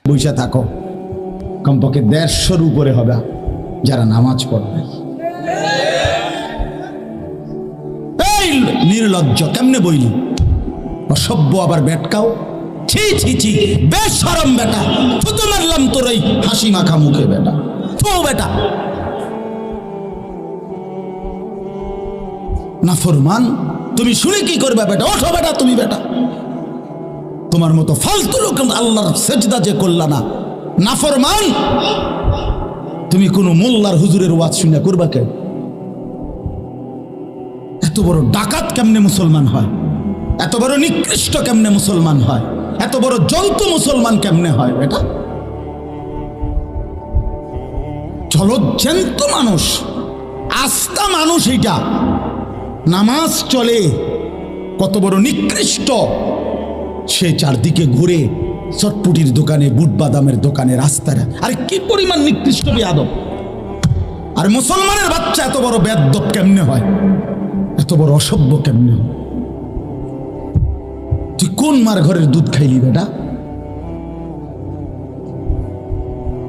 বসে থাকো, কমপক্ষে 150-র উপরে হবে যারা নামাজ পড়বে। এই নির্লজ্জ, কেমনে বইলি? অসভ্য আবার বেটকাও, ছি ছি ছি, বেশরম বেটা, থুতু মারলাম তোর এই হাসি মাখা মুখে বেটা, থু বেটা নাফরমান। তুমি শুনে কি করবে বেটা? ওঠো বেটা, তুমি বেটা, তোমার মতো ফালতু লোক আল্লাহর সেজদা যে করলা না, নাফরমান। তুমি কোন মোল্লার হুজুরের ওয়াজ শুনে করবা কে? এত বড় ডাকাত কেমনে মুসলমান হয়? এত বড় নিকৃষ্ট কেমনে মুসলমান হয়? এত বড় জন্তু মুসলমান কেমনে হয় বেটা? জলজ্যান্ত মানুষ, আস্থা মানুষ, এইটা নামাজ চলে, কত বড় নিকৃষ্ট। সে চারদিকে ঘুরে চটপুটির দোকানে, বুট বাদামের দোকানে, রাস্তায়। আরে কি পরিমাণ নিকৃষ্ট বেয়াদব! আর মুসলমানের বাচ্চা এত বড় বেয়াদব কেমনে হয়? এত বড় অসভ্য কেমনে হয়? তুই কোন মার ঘরের দুধ খাইলি বেটা?